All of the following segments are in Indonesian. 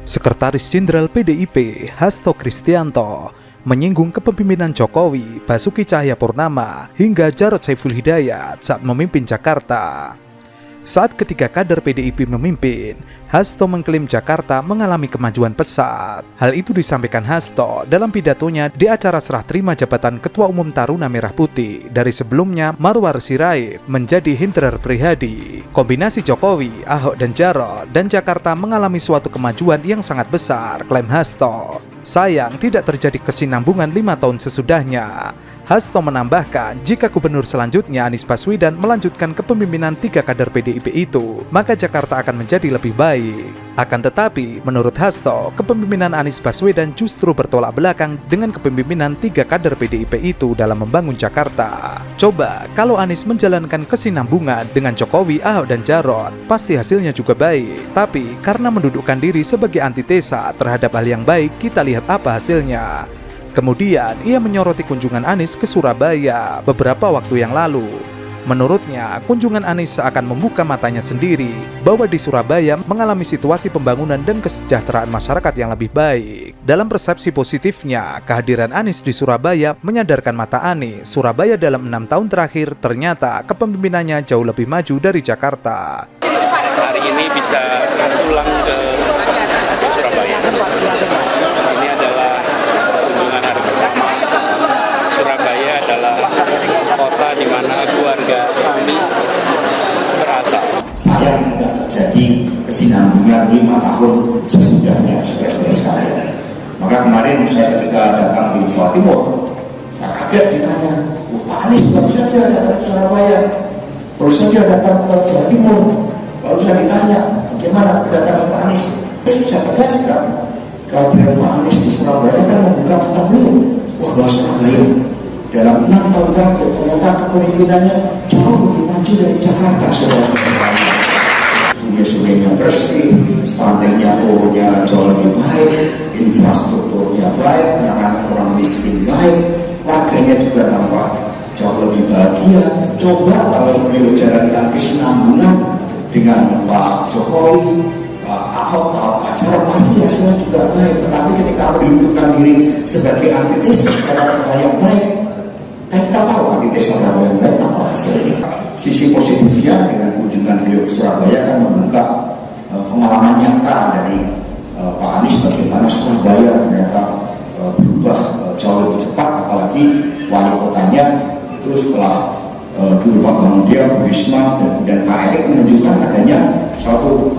Sekretaris Jenderal PDIP Hasto Kristianto menyinggung kepemimpinan Jokowi, Basuki Cahayapurnama, hingga Jarod Saiful Hidayat saat memimpin Jakarta. Saat ketiga kader PDIP memimpin, Hasto mengklaim Jakarta mengalami kemajuan pesat. Hal itu disampaikan Hasto dalam pidatonya di acara serah terima jabatan Ketua Umum Taruna Merah Putih dari sebelumnya Marwar Sirait menjadi Hindrar Prihadi. Kombinasi Jokowi, Ahok dan Jarod dan Jakarta mengalami suatu kemajuan yang sangat besar, klaim Hasto. Sayang tidak terjadi kesinambungan 5 tahun sesudahnya. Hasto menambahkan, jika gubernur selanjutnya Anies Baswedan melanjutkan kepemimpinan 3 kader PDIP itu, maka Jakarta akan menjadi lebih baik. Akan tetapi, menurut Hasto, kepemimpinan Anies Baswedan justru bertolak belakang dengan kepemimpinan 3 kader PDIP itu dalam membangun Jakarta. Coba, kalau Anies menjalankan kesinambungan dengan Jokowi, Ahok dan Jarod, pasti hasilnya juga baik. Tapi, karena mendudukkan diri sebagai antitesa terhadap hal yang baik, kita lihat apa hasilnya. Kemudian, ia menyoroti kunjungan Anies ke Surabaya beberapa waktu yang lalu. Menurutnya, kunjungan Anies seakan membuka matanya sendiri bahwa di Surabaya mengalami situasi pembangunan dan kesejahteraan masyarakat yang lebih baik. Dalam persepsi positifnya, kehadiran Anies di Surabaya menyadarkan mata Anies, Surabaya dalam 6 tahun terakhir ternyata kepemimpinannya jauh lebih maju dari Jakarta. Hari ini bisa pulang ke Surabaya. Ini adalah kunjungan hari pertama. Surabaya adalah kota di mana keluarga kami berasal. Sayang tidak terjadi kesinambungan 5 tahun sesudahnya, saudara-saudara sekalian. Maka kemarin saya ketika datang di Jawa Timur, saya kaget ditanya, Pak Anies baru saja datang ke Surabaya, baru saja datang ke Jawa Timur. Lalu saya ditanya, bagaimana kedatangan Pak Anies? Saya tegaskan, kehadiran Pak Anies di Surabaya kan membuka mata beliau. Wah, bahwa Surabaya dalam 6 tahun terakhir ternyata kepemimpinannya jauh lebih maju dari Jakarta, saudara-saudara sekalian. Sungai-sungainya bersih, stuntingnya turunnya jauh lebih baik, infrastrukturnya baik, penanganan orang miskin baik, warganya juga nampak jauh lebih bahagia. Coba kalau beliau jalankan kesinambungan dengan Pak Jokowi, Pak Ahok, Pak Jarod, pasti hasilnya juga baik. Tetapi ketika mendudukkan diri sebagai antitesa terhadap hal yang baik, kan kita tahu antitesa terhadap hal yang baik apa hasilnya. Sisi positifnya dengan kunjungan beliau ke Surabaya kan membuka pengalaman nyata dari Pak Anies bagaimana Surabaya ternyata berubah jauh lebih cepat, apalagi wali kotanya itu setelah dulu Pak Mudia, Bu Risma, dan kemudian Pak Erick menunjukkan adanya suatu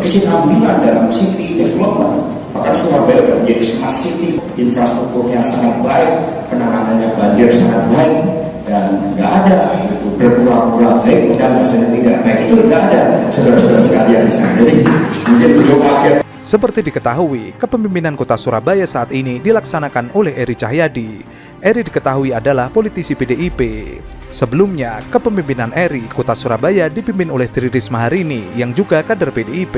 kesinambungan dalam city development. Bahkan Surabaya sudah menjadi smart city, infrastrukturnya sangat baik, penanganannya banjir sangat baik, dan nggak ada itu berpura-pura baik padahal hasilnya tidak baik, itu nggak ada, saudara-saudara sekalian di sana. Jadi mungkin beliau kaget. Seperti diketahui, kepemimpinan kota Surabaya saat ini dilaksanakan oleh Eri Cahyadi. Eri diketahui adalah politisi PDIP. Sebelumnya, kepemimpinan Eri, kota Surabaya dipimpin oleh Tri Risma Harini yang juga kader PDIP.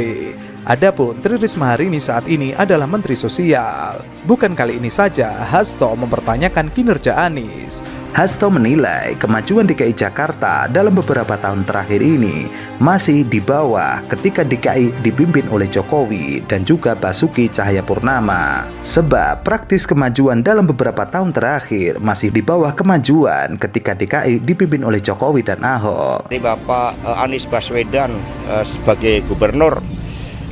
Adapun Tri Risma Harini saat ini adalah Menteri Sosial. Bukan kali ini saja Hasto mempertanyakan kinerja Anies. Hasto menilai kemajuan DKI Jakarta dalam beberapa tahun terakhir ini masih di bawah ketika DKI dipimpin oleh Jokowi dan juga Basuki Cahayapurnama. Sebab praktis kemajuan dalam beberapa tahun terakhir masih di bawah kemajuan ketika DKI dipimpin oleh Jokowi dan Ahok. Ini Bapak Anies Baswedan sebagai gubernur,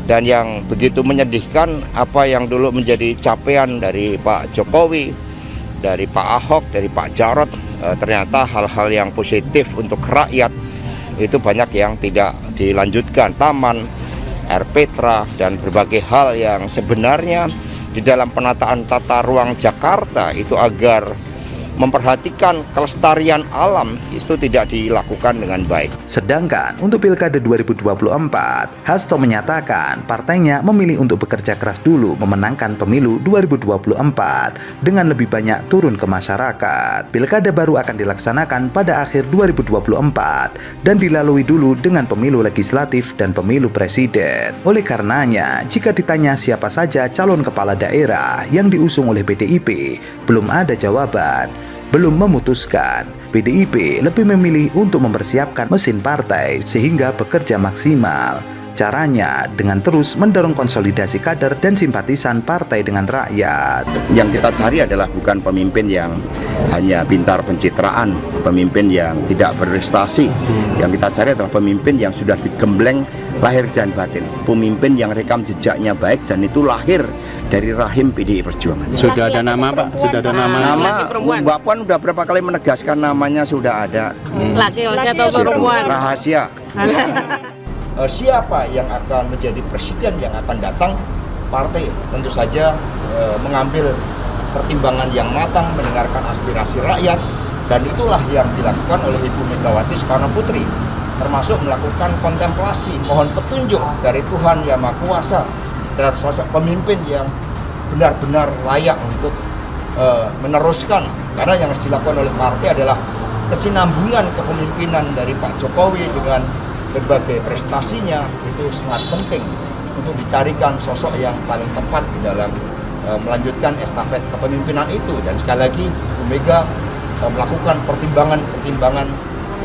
dan yang begitu menyedihkan apa yang dulu menjadi capaian dari Pak Jokowi, dari Pak Ahok, dari Pak Jarod, ternyata hal-hal yang positif untuk rakyat itu banyak yang tidak dilanjutkan. Taman, air Petra, dan berbagai hal yang sebenarnya di dalam penataan tata ruang Jakarta itu agar memperhatikan kelestarian alam itu tidak dilakukan dengan baik. Sedangkan untuk Pilkada 2024, Hasto menyatakan partainya memilih untuk bekerja keras dulu memenangkan pemilu 2024 dengan lebih banyak turun ke masyarakat. Pilkada baru akan dilaksanakan pada akhir 2024 dan dilalui dulu dengan pemilu legislatif dan pemilu presiden. Oleh karenanya, jika ditanya siapa saja calon kepala daerah yang diusung oleh PDIP, belum ada jawaban. Belum memutuskan, PDIP lebih memilih untuk mempersiapkan mesin partai sehingga bekerja maksimal. Caranya dengan terus mendorong konsolidasi kader dan simpatisan partai dengan rakyat. Yang kita cari adalah bukan pemimpin yang hanya pintar pencitraan, pemimpin yang tidak berprestasi. Yang kita cari adalah pemimpin yang sudah digembleng lahir dan batin, pemimpin yang rekam jejaknya baik dan itu lahir dari rahim PDI Perjuangan. Sudah ada nama, Pak? Sudah ada nama? Nama Mbak Puan udah berapa kali menegaskan namanya sudah ada. Laki-laki atau perempuan? Rahasia. Siapa yang akan menjadi presiden yang akan datang, partai tentu saja mengambil pertimbangan yang matang, mendengarkan aspirasi rakyat, dan itulah yang dilakukan oleh Ibu Megawati Soekarno Putri, termasuk melakukan kontemplasi, mohon petunjuk dari Tuhan Yang Maha Kuasa terhadap sosok pemimpin yang benar-benar layak untuk meneruskan, karena yang harus dilakukan oleh partai adalah kesinambungan kepemimpinan dari Pak Jokowi dengan berbagai prestasinya. Itu sangat penting untuk dicarikan sosok yang paling tepat di dalam melanjutkan estafet kepemimpinan itu. Dan sekali lagi Bu Mega melakukan pertimbangan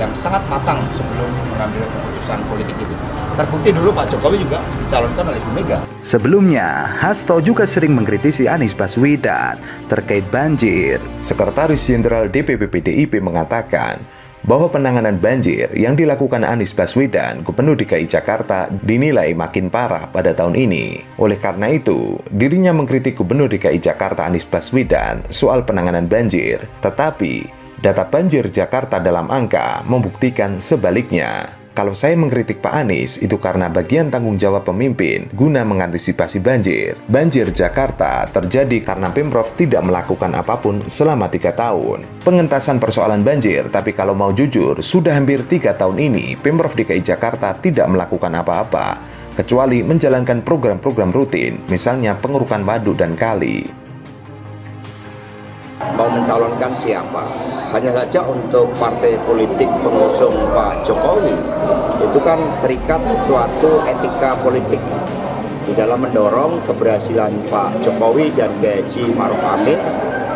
yang sangat matang sebelum mengambil keputusan politik itu. Terbukti dulu Pak Jokowi juga dicalonkan oleh Bu Mega. Sebelumnya, Hasto juga sering mengkritisi Anies Baswedan terkait banjir. Sekretaris Jenderal DPP PDIP mengatakan bahwa penanganan banjir yang dilakukan Anies Baswedan, Gubernur DKI Jakarta, dinilai makin parah pada tahun ini. Oleh karena itu, dirinya mengkritik Gubernur DKI Jakarta Anies Baswedan soal penanganan banjir. Tetapi, data banjir Jakarta dalam angka membuktikan sebaliknya. Kalau saya mengkritik Pak Anies, itu karena bagian tanggung jawab pemimpin guna mengantisipasi banjir. Banjir Jakarta terjadi karena Pemprov tidak melakukan apapun selama 3 tahun. Pengentasan persoalan banjir, tapi kalau mau jujur, sudah hampir 3 tahun ini Pemprov DKI Jakarta tidak melakukan apa-apa, kecuali menjalankan program-program rutin, misalnya pengurukan waduk dan kali. Mau mencalonkan siapa? Hanya saja untuk partai politik pengusung Pak Jokowi itu kan terikat suatu etika politik di dalam mendorong keberhasilan Pak Jokowi dan Kiai Haji Ma'ruf Amin,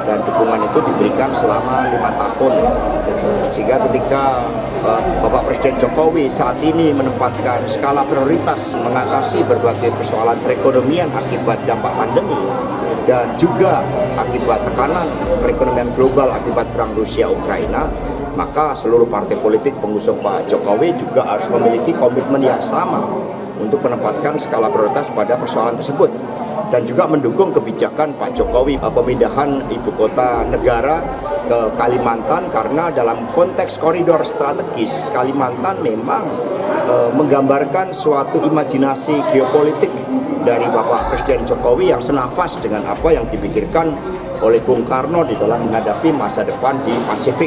dan dukungan itu diberikan selama 5 tahun. Sehingga ketika Bapak Presiden Jokowi saat ini menempatkan skala prioritas mengatasi berbagai persoalan perekonomian akibat dampak pandemi dan juga akibat tekanan perekonomian global akibat perang Rusia-Ukraina, maka seluruh partai politik pengusung Pak Jokowi juga harus memiliki komitmen yang sama untuk menempatkan skala prioritas pada persoalan tersebut dan juga mendukung kebijakan Pak Jokowi pemindahan ibu kota negara ke Kalimantan, karena dalam konteks koridor strategis Kalimantan memang menggambarkan suatu imajinasi geopolitik dari Bapak Presiden Jokowi yang senafas dengan apa yang dipikirkan oleh Bung Karno di dalam menghadapi masa depan di Pasifik.